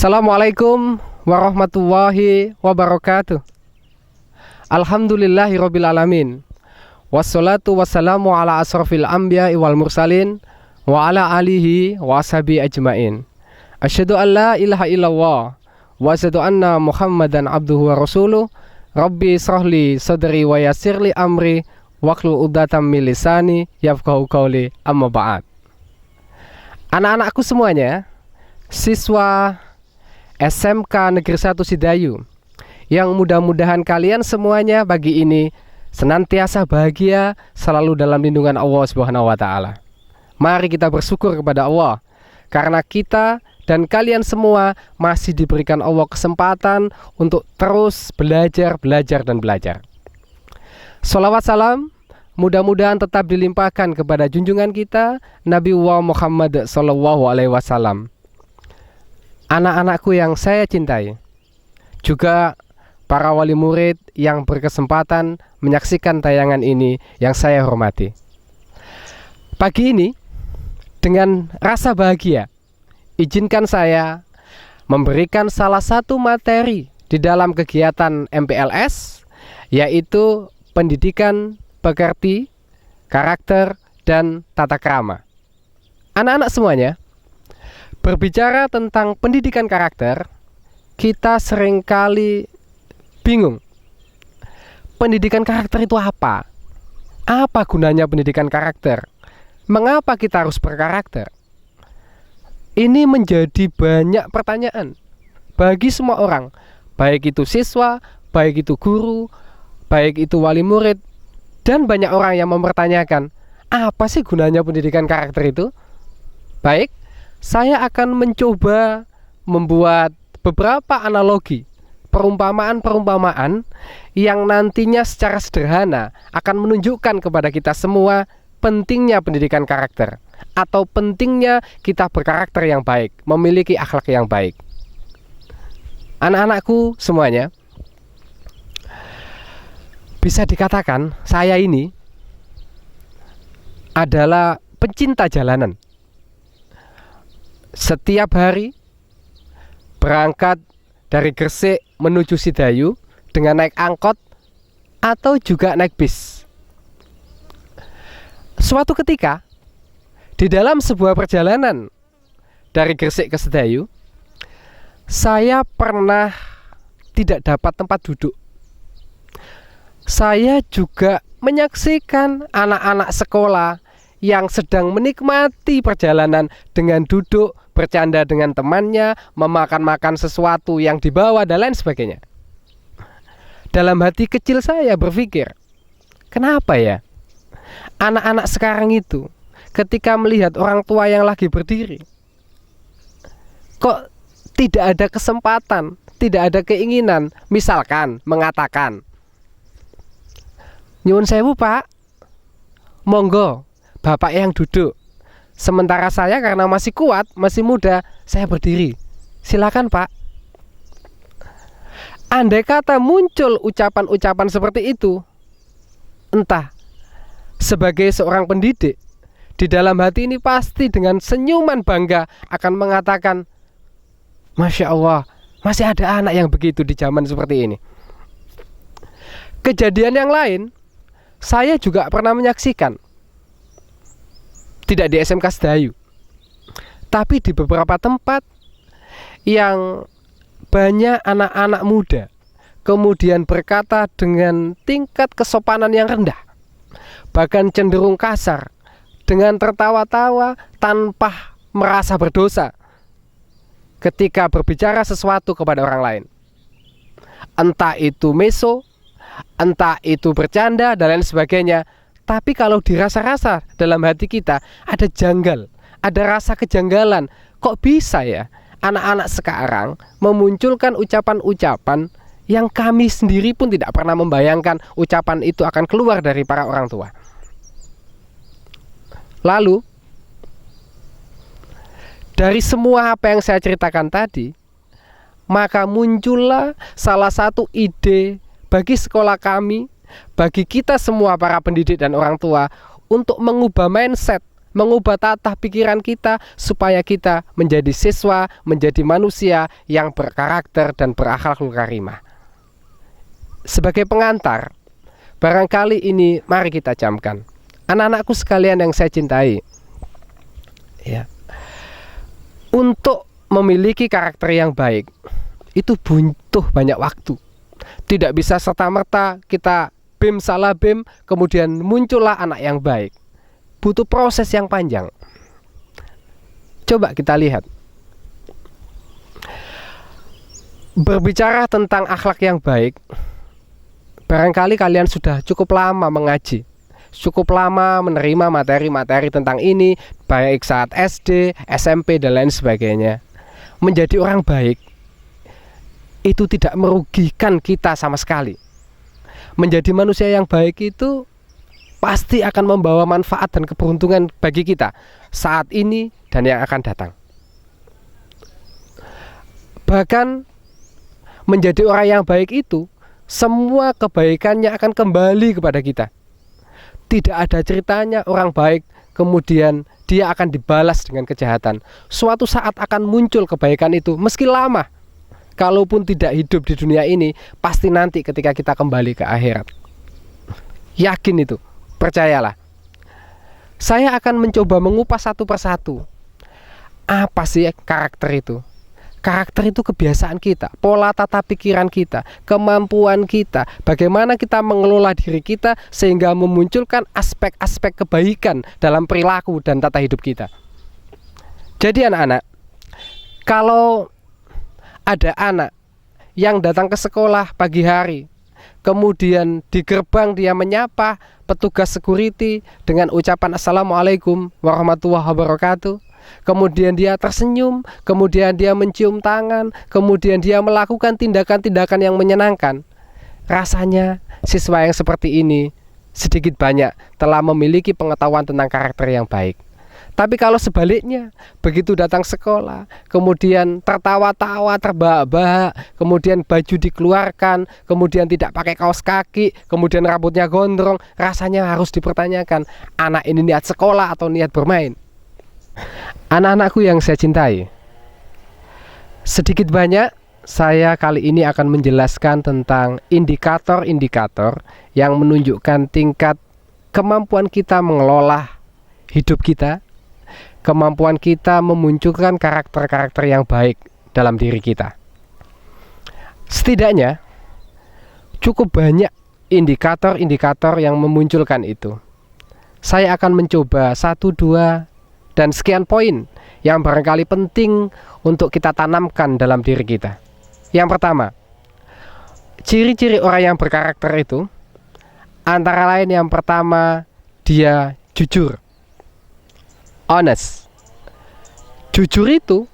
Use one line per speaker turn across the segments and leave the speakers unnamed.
Assalamualaikum warahmatullahi wabarakatuh. Alhamdulillahirabbil alamin. Wassalatu wassalamu ala asrofil anbiya'i wal mursalin wa ala alihi wa ashabi ajmain. Asyhadu an la ilaha illallah wa asyhadu anna Muhammadan abduhu wa rasuluh. Rabbi israhli sadri wa yassirli amri wahlul 'uqdatam min lisani yafqahu qawli, amma ba'd. Anak-anakku semuanya, siswa SMK Negeri 1 Sidayu, yang mudah-mudahan kalian semuanya pagi ini senantiasa bahagia, selalu dalam lindungan Allah Subhanahu wa taala. Mari kita bersyukur kepada Allah karena kita dan kalian semua masih diberikan Allah kesempatan untuk terus belajar dan belajar. Sholawat salam mudah-mudahan tetap dilimpahkan kepada junjungan kita Nabi Muhammad SAW. Anak-anakku yang saya cintai, juga para wali murid yang berkesempatan menyaksikan tayangan ini yang saya hormati. Pagi ini, dengan rasa bahagia, izinkan saya memberikan salah satu materi di dalam kegiatan MPLS, yaitu pendidikan pekerti, karakter, dan tata krama. Anak-anak semuanya, berbicara tentang pendidikan karakter, kita seringkali bingung. Pendidikan karakter itu apa? Apa gunanya pendidikan karakter? Mengapa kita harus berkarakter? Ini menjadi banyak pertanyaan bagi semua orang, baik itu siswa, baik itu guru, baik itu wali murid, dan banyak orang yang mempertanyakan, apa sih gunanya pendidikan karakter itu? Baik, saya akan mencoba membuat beberapa analogi, perumpamaan-perumpamaan yang nantinya secara sederhana akan menunjukkan kepada kita semua pentingnya pendidikan karakter, atau pentingnya kita berkarakter yang baik, memiliki akhlak yang baik. Anak-anakku semuanya, bisa dikatakan saya ini adalah pencinta jalanan. Setiap hari berangkat dari Gresik menuju Sidayu dengan naik angkot atau juga naik bis. Suatu ketika di dalam sebuah perjalanan dari Gresik ke Sidayu, saya pernah tidak dapat tempat duduk. Saya juga menyaksikan anak-anak sekolah yang sedang menikmati perjalanan dengan duduk, bercanda dengan temannya, memakan-makan sesuatu yang dibawa, dan lain sebagainya. Dalam hati kecil saya berpikir, kenapa ya anak-anak sekarang itu ketika melihat orang tua yang lagi berdiri, kok tidak ada kesempatan, tidak ada keinginan, misalkan mengatakan, nyuwun sewu pak, monggo bapak yang duduk, sementara saya karena masih kuat, masih muda, saya berdiri, silakan pak. Andai kata muncul ucapan-ucapan seperti itu, entah sebagai seorang pendidik, di dalam hati ini pasti dengan senyuman bangga akan mengatakan, Masya Allah, masih ada anak yang begitu di zaman seperti ini. Kejadian yang lain, saya juga pernah menyaksikan, tidak di SMK Sidayu, tapi di beberapa tempat yang banyak anak-anak muda kemudian berkata dengan tingkat kesopanan yang rendah, bahkan cenderung kasar, dengan tertawa-tawa tanpa merasa berdosa ketika berbicara sesuatu kepada orang lain. Entah itu meso, entah itu bercanda, dan lain sebagainya. Tapi kalau dirasa-rasa dalam hati kita ada janggal, ada rasa kejanggalan. Kok bisa ya anak-anak sekarang memunculkan ucapan-ucapan yang kami sendiri pun tidak pernah membayangkan ucapan itu akan keluar dari para orang tua. Lalu, dari semua apa yang saya ceritakan tadi, maka muncullah salah satu ide bagi sekolah kami, bagi kita semua para pendidik dan orang tua, untuk mengubah mindset mengubah tata pikiran kita supaya kita menjadi siswa, menjadi manusia yang berkarakter dan berakhlakul karimah. Sebagai pengantar, barangkali ini mari kita camkan. Anak-anakku sekalian yang saya cintai, ya, untuk memiliki karakter yang baik itu butuh banyak waktu. Tidak bisa serta-merta kita bim salah bim kemudian muncullah anak yang baik. Butuh proses yang panjang. Coba kita lihat. Berbicara tentang akhlak yang baik, barangkali kalian sudah cukup lama mengaji, cukup lama menerima materi-materi tentang ini, baik saat SD, SMP, dan lain sebagainya. Menjadi orang baik itu tidak merugikan kita sama sekali. Menjadi manusia yang baik itu pasti akan membawa manfaat dan keberuntungan bagi kita saat ini dan yang akan datang. Bahkan menjadi orang yang baik itu, semua kebaikannya akan kembali kepada kita. Tidak ada ceritanya orang baik kemudian dia akan dibalas dengan kejahatan. Suatu saat akan muncul kebaikan itu, meski lama. Kalaupun tidak hidup di dunia ini, pasti nanti ketika kita kembali ke akhirat. Yakin itu, percayalah. Saya akan mencoba mengupas satu persatu. Apa sih karakter itu? Karakter itu kebiasaan kita, pola tata pikiran kita, kemampuan kita, bagaimana kita mengelola diri kita sehingga memunculkan aspek-aspek kebaikan dalam perilaku dan tata hidup kita. Jadi anak-anak, kalau ada anak yang datang ke sekolah pagi hari, kemudian di gerbang dia menyapa petugas security dengan ucapan Assalamualaikum warahmatullahi wabarakatuh. Kemudian dia tersenyum, kemudian dia mencium tangan, kemudian dia melakukan tindakan-tindakan yang menyenangkan. Rasanya siswa yang seperti ini sedikit banyak telah memiliki pengetahuan tentang karakter yang baik. Tapi kalau sebaliknya, begitu datang sekolah, kemudian tertawa-tawa, terbahak-bahak, kemudian baju dikeluarkan, kemudian tidak pakai kaos kaki, kemudian rambutnya gondrong, rasanya harus dipertanyakan, anak ini niat sekolah atau niat bermain? Anak-anakku yang saya cintai, sedikit banyak saya kali ini akan menjelaskan tentang indikator-indikator yang menunjukkan tingkat kemampuan kita mengelola hidup kita, kemampuan kita memunculkan karakter-karakter yang baik dalam diri kita. Setidaknya cukup banyak indikator-indikator yang memunculkan itu. Saya akan mencoba 1, 2, dan sekian poin yang barangkali penting untuk kita tanamkan dalam diri kita. Yang pertama, ciri-ciri orang yang berkarakter itu antara lain yang pertama, dia jujur, honest. Jujur itu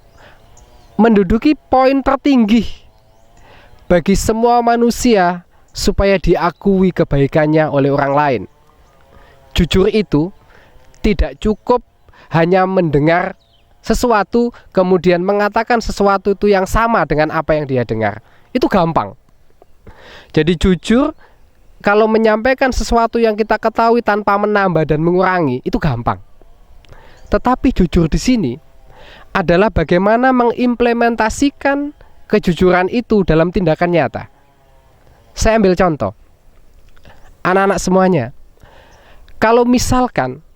menduduki poin tertinggi bagi semua manusia supaya diakui kebaikannya oleh orang lain. Jujur itu tidak cukup hanya mendengar sesuatu kemudian mengatakan sesuatu itu yang sama dengan apa yang dia dengar. Itu gampang. Jadi jujur kalau menyampaikan sesuatu yang kita ketahui tanpa menambah dan mengurangi itu gampang. Tetapi jujur di sini adalah bagaimana mengimplementasikan kejujuran itu dalam tindakan nyata. Saya ambil contoh. Anak-anak semuanya, kalau misalkan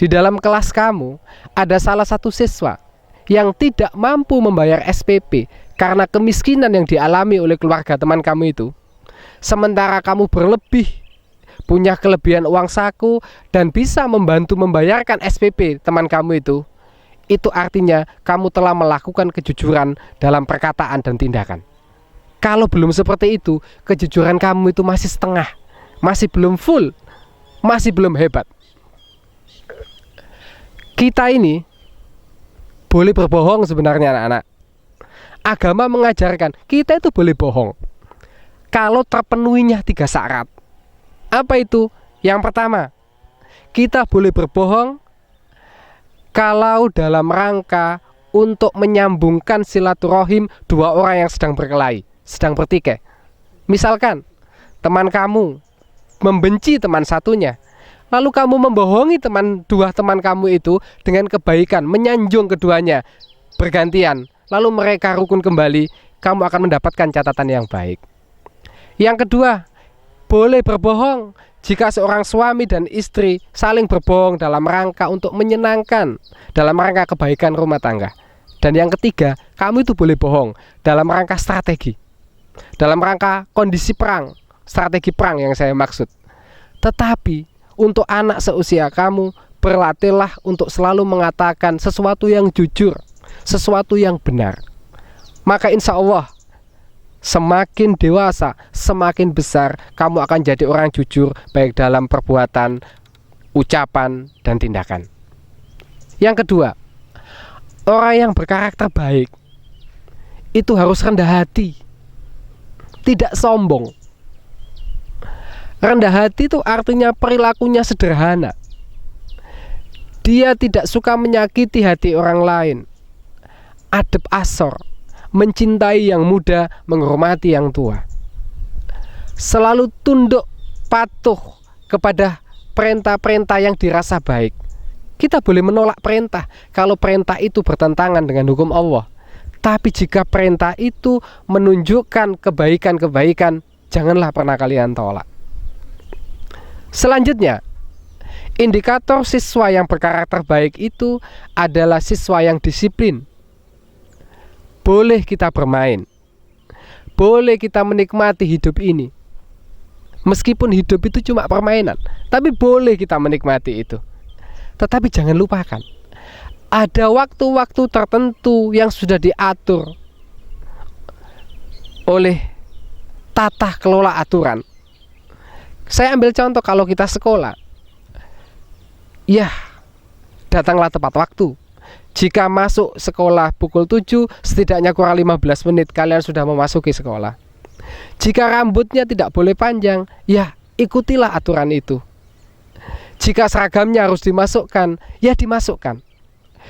di dalam kelas kamu ada salah satu siswa yang tidak mampu membayar SPP karena kemiskinan yang dialami oleh keluarga teman kamu itu, sementara kamu berlebih, punya kelebihan uang saku dan bisa membantu membayarkan SPP teman kamu itu artinya kamu telah melakukan kejujuran dalam perkataan dan tindakan. Kalau belum seperti itu, kejujuran kamu itu masih setengah, masih belum full, masih belum hebat. Kita ini boleh berbohong sebenarnya anak-anak. Agama mengajarkan kita itu boleh bohong kalau terpenuhinya 3 syarat. Apa itu? Yang pertama, kita boleh berbohong kalau dalam rangka untuk menyambungkan silaturahim 2 orang yang sedang berkelahi, sedang bertikai. Misalkan teman kamu membenci teman satunya, lalu kamu membohongi dua teman kamu itu dengan kebaikan, menyanjung keduanya bergantian, lalu mereka rukun kembali, kamu akan mendapatkan catatan yang baik. Yang kedua, boleh berbohong jika seorang suami dan istri saling berbohong dalam rangka untuk menyenangkan, dalam rangka kebaikan rumah tangga. Dan yang ketiga, kamu itu boleh bohong dalam rangka strategi, dalam rangka kondisi perang, strategi perang yang saya maksud. Tetapi untuk anak seusia kamu, berlatihlah untuk selalu mengatakan sesuatu yang jujur, sesuatu yang benar. Maka insya Allah semakin dewasa, semakin besar, kamu akan jadi orang jujur baik dalam perbuatan, ucapan, dan tindakan. Yang kedua, orang yang berkarakter baik itu harus rendah hati, tidak sombong. Rendah hati itu artinya perilakunya sederhana. Dia tidak suka menyakiti hati orang lain, adab asor, mencintai yang muda, menghormati yang tua, selalu tunduk patuh kepada perintah-perintah yang dirasa baik. Kita boleh menolak perintah kalau perintah itu bertentangan dengan hukum Allah. Tapi jika perintah itu menunjukkan kebaikan-kebaikan, janganlah pernah kalian tolak. Selanjutnya, indikator siswa yang berkarakter baik itu adalah siswa yang disiplin. Boleh kita bermain, boleh kita menikmati hidup ini. Meskipun hidup itu cuma permainan, tapi boleh kita menikmati itu. Tetapi jangan lupakan, ada waktu-waktu tertentu yang sudah diatur oleh tata kelola aturan. Saya ambil contoh, kalau kita sekolah, ya datanglah tepat waktu. Jika masuk sekolah pukul 7, setidaknya kurang 15 menit kalian sudah memasuki sekolah. Jika rambutnya tidak boleh panjang, ya ikutilah aturan itu. Jika seragamnya harus dimasukkan, ya dimasukkan.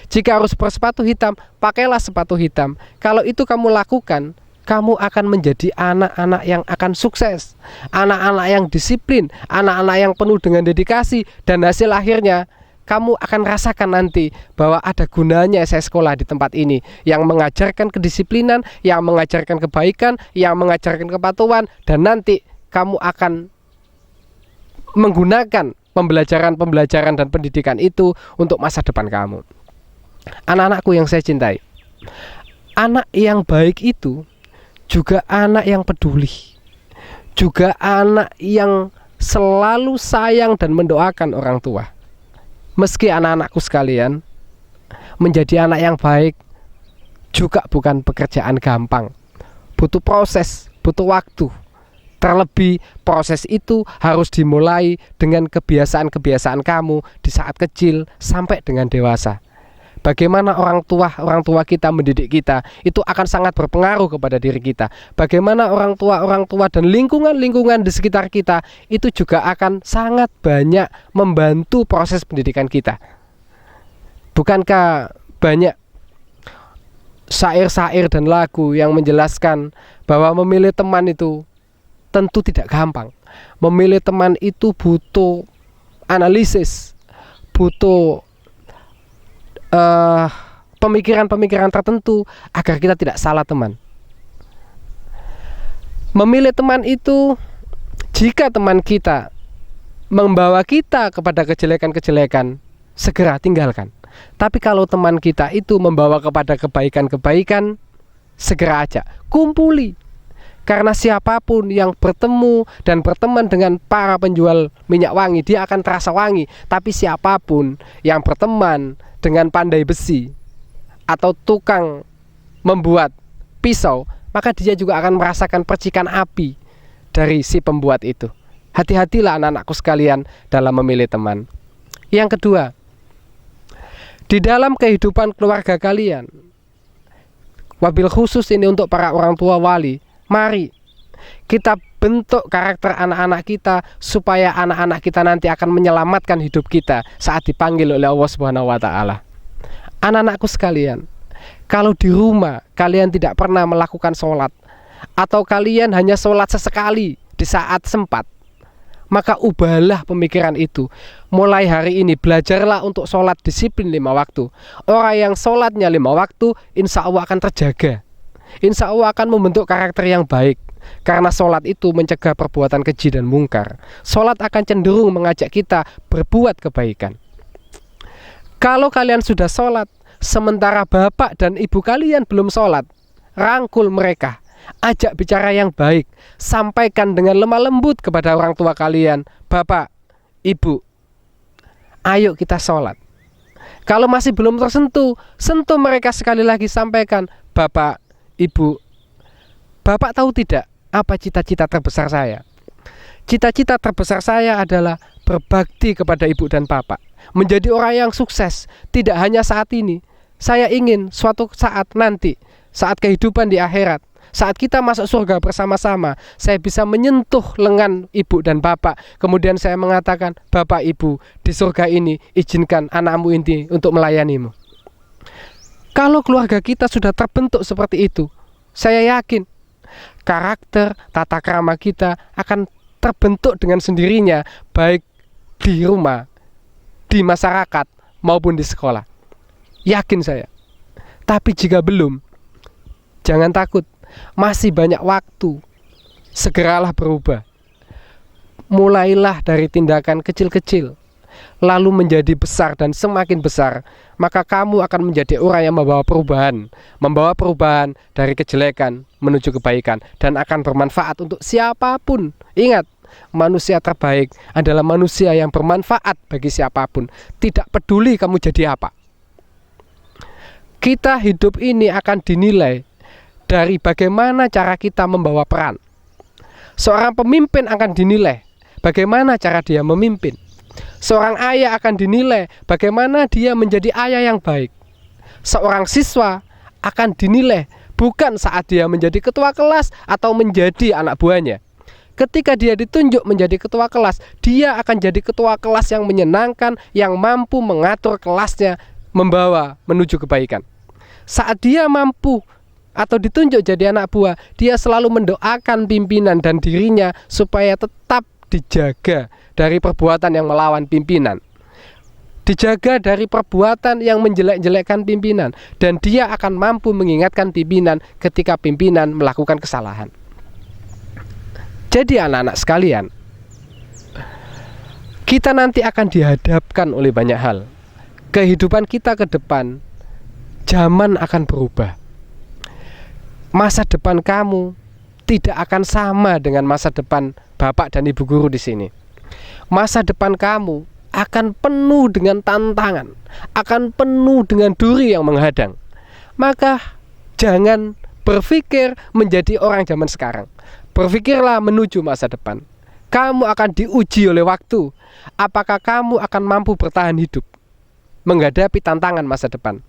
Jika harus bersepatu hitam, pakailah sepatu hitam. Kalau itu kamu lakukan, kamu akan menjadi anak-anak yang akan sukses, anak-anak yang disiplin, anak-anak yang penuh dengan dedikasi. Dan hasil akhirnya kamu akan rasakan nanti bahwa ada gunanya saya sekolah di tempat ini, yang mengajarkan kedisiplinan, yang mengajarkan kebaikan, yang mengajarkan kepatuhan. Dan nanti kamu akan menggunakan pembelajaran dan pendidikan itu untuk masa depan kamu. Anak-anakku yang saya cintai, anak yang baik itu juga anak yang peduli, juga anak yang selalu sayang dan mendoakan orang tua. Meski anak-anakku sekalian, menjadi anak yang baik juga bukan pekerjaan gampang. Butuh proses, butuh waktu. Terlebih proses itu harus dimulai dengan kebiasaan-kebiasaan kamu di saat kecil sampai dengan dewasa. Bagaimana orang tua kita mendidik kita, itu akan sangat berpengaruh kepada diri kita. Bagaimana orang tua dan lingkungan di sekitar kita, itu juga akan sangat banyak membantu proses pendidikan kita. Bukankah banyak syair-syair dan lagu yang menjelaskan bahwa memilih teman itu tentu tidak gampang. Memilih teman itu butuh analisis, butuh pemikiran-pemikiran tertentu agar kita tidak salah teman. Memilih teman itu, jika teman kita membawa kita kepada kejelekan-kejelekan, segera tinggalkan. Tapi kalau teman kita itu membawa kepada kebaikan-kebaikan, segera aja kumpuli. Karena siapapun yang bertemu dan berteman dengan para penjual minyak wangi, dia akan terasa wangi. Tapi siapapun yang berteman dengan pandai besi atau tukang membuat pisau, maka dia juga akan merasakan percikan api dari si pembuat itu. Hati-hatilah anak-anakku sekalian dalam memilih teman. Yang kedua, di dalam kehidupan keluarga kalian, wabil khusus ini untuk para orang tua wali, mari kita bentuk karakter anak-anak kita supaya anak-anak kita nanti akan menyelamatkan hidup kita saat dipanggil oleh Allah Subhanahu wa Ta'ala. Anak-anakku sekalian, kalau di rumah kalian tidak pernah melakukan sholat, atau kalian hanya sholat sesekali di saat sempat, maka ubahlah pemikiran itu. Mulai hari ini belajarlah untuk sholat disiplin 5 waktu. Orang yang sholatnya 5 waktu, insya Allah akan terjaga. Insya Allah akan membentuk karakter yang baik. Karena sholat itu mencegah perbuatan keji dan mungkar. Sholat akan cenderung mengajak kita berbuat kebaikan. Kalau kalian sudah sholat, sementara bapak dan ibu kalian belum sholat, rangkul mereka. Ajak bicara yang baik, sampaikan dengan lemah lembut kepada orang tua kalian, bapak, ibu, ayo kita sholat. Kalau masih belum tersentuh, sentuh mereka sekali lagi, sampaikan, bapak, ibu, bapak tahu tidak apa cita-cita terbesar saya? Cita-cita terbesar saya adalah berbakti kepada ibu dan bapak, menjadi orang yang sukses, tidak hanya saat ini. Saya ingin suatu saat nanti, saat kehidupan di akhirat, saat kita masuk surga bersama-sama, saya bisa menyentuh lengan ibu dan bapak. Kemudian saya mengatakan, bapak ibu, di surga ini izinkan anakmu ini untuk melayanimu. Kalau keluarga kita sudah terbentuk seperti itu, saya yakin karakter, tata krama kita akan terbentuk dengan sendirinya, baik di rumah, di masyarakat, maupun di sekolah. Yakin saya. Tapi jika belum, jangan takut. Masih banyak waktu. Segeralah berubah. Mulailah dari tindakan kecil-kecil, lalu menjadi besar dan semakin besar. Maka kamu akan menjadi orang yang membawa perubahan dari kejelekan menuju kebaikan, dan akan bermanfaat untuk siapapun. Ingat, manusia terbaik adalah manusia yang bermanfaat bagi siapapun. Tidak peduli kamu jadi apa. Kita hidup ini akan dinilai dari bagaimana cara kita membawa peran. Seorang pemimpin akan dinilai bagaimana cara dia memimpin. Seorang ayah akan dinilai bagaimana dia menjadi ayah yang baik. Seorang siswa akan dinilai bukan saat dia menjadi ketua kelas atau menjadi anak buahnya. Ketika dia ditunjuk menjadi ketua kelas, dia akan jadi ketua kelas yang menyenangkan, yang mampu mengatur kelasnya membawa menuju kebaikan. Saat dia mampu atau ditunjuk jadi anak buah, dia selalu mendoakan pimpinan dan dirinya supaya tetap dijaga dari perbuatan yang melawan pimpinan, dijaga dari perbuatan yang menjelek-jelekkan pimpinan, dan dia akan mampu mengingatkan pimpinan ketika pimpinan melakukan kesalahan. Jadi anak-anak sekalian, kita nanti akan dihadapkan oleh banyak hal. Kehidupan kita ke depan, zaman akan berubah. Masa depan kamu tidak akan sama dengan masa depan bapak dan ibu guru di sini. Masa depan kamu akan penuh dengan tantangan, akan penuh dengan duri yang menghadang. Maka jangan berpikir menjadi orang zaman sekarang. Berpikirlah menuju masa depan. Kamu akan diuji oleh waktu. Apakah kamu akan mampu bertahan hidup menghadapi tantangan masa depan?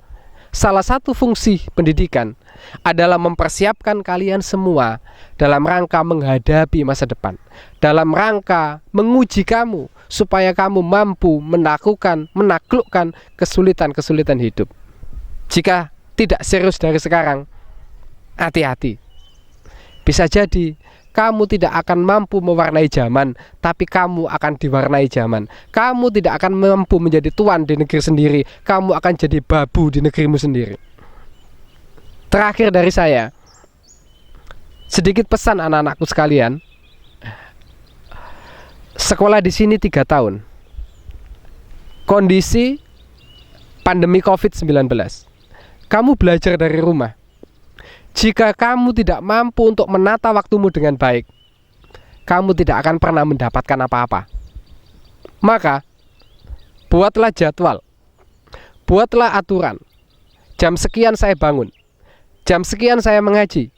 Salah satu fungsi pendidikan adalah mempersiapkan kalian semua dalam rangka menghadapi masa depan, dalam rangka menguji kamu supaya kamu mampu menaklukkan kesulitan-kesulitan hidup. Jika tidak serius dari sekarang, hati-hati. Bisa jadi kamu tidak akan mampu mewarnai zaman, tapi kamu akan diwarnai zaman. Kamu tidak akan mampu menjadi tuan di negeri sendiri, kamu akan jadi babu di negerimu sendiri. Terakhir dari saya, sedikit pesan anak-anakku sekalian. Sekolah di sini 3 tahun. Kondisi pandemi COVID-19. Kamu belajar dari rumah. Jika kamu tidak mampu untuk menata waktumu dengan baik, kamu tidak akan pernah mendapatkan apa-apa. Maka, buatlah jadwal, buatlah aturan. Jam sekian saya bangun, jam sekian saya mengaji,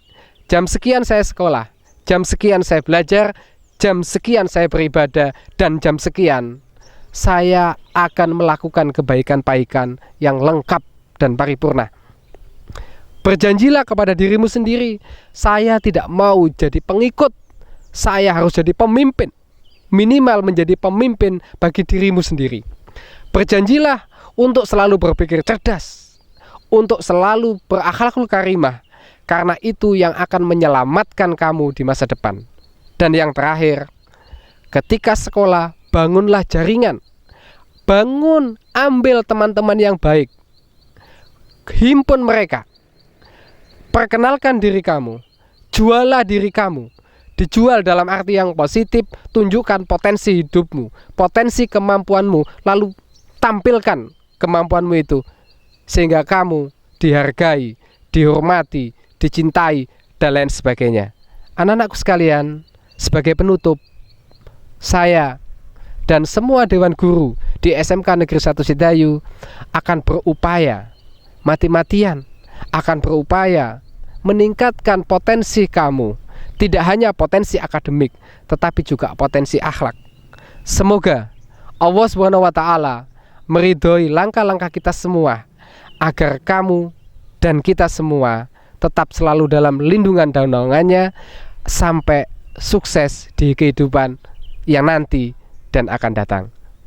jam sekian saya sekolah, jam sekian saya belajar, jam sekian saya beribadah, dan jam sekian saya akan melakukan kebaikan-kebaikan yang lengkap dan paripurna. Berjanjilah kepada dirimu sendiri, saya tidak mau jadi pengikut, saya harus jadi pemimpin. Minimal menjadi pemimpin bagi dirimu sendiri. Berjanjilah untuk selalu berpikir cerdas, untuk selalu berakhlakul karimah, karena itu yang akan menyelamatkan kamu di masa depan. Dan yang terakhir, Ketika sekolah, bangunlah jaringan. Bangun, ambil teman-teman yang baik. Himpun mereka. Perkenalkan diri kamu. Jualah diri kamu. Dijual dalam arti yang positif, tunjukkan potensi hidupmu, potensi kemampuanmu, lalu tampilkan kemampuanmu itu sehingga kamu dihargai, dihormati, dicintai, dan lain sebagainya. Anak-anakku sekalian, sebagai penutup, saya dan semua Dewan Guru di SMK Negeri 1 Sidayu akan berupaya, mati-matian akan berupaya meningkatkan potensi kamu. Tidak hanya potensi akademik, tetapi juga potensi akhlak. Semoga Allah SWT meridhoi langkah-langkah kita semua, agar kamu dan kita semua tetap selalu dalam lindungan dan naungannya sampai sukses di kehidupan yang nanti dan akan datang.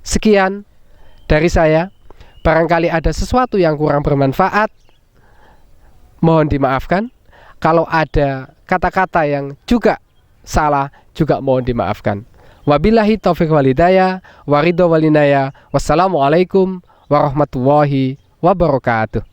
Sekian dari saya. Barangkali ada sesuatu yang kurang bermanfaat, mohon dimaafkan. Kalau ada kata-kata yang juga salah, juga mohon dimaafkan. Wabillahi taufiq wal hidayah, waridho wal inayah. Wassalamualaikum warahmatullahi wabarakatuh.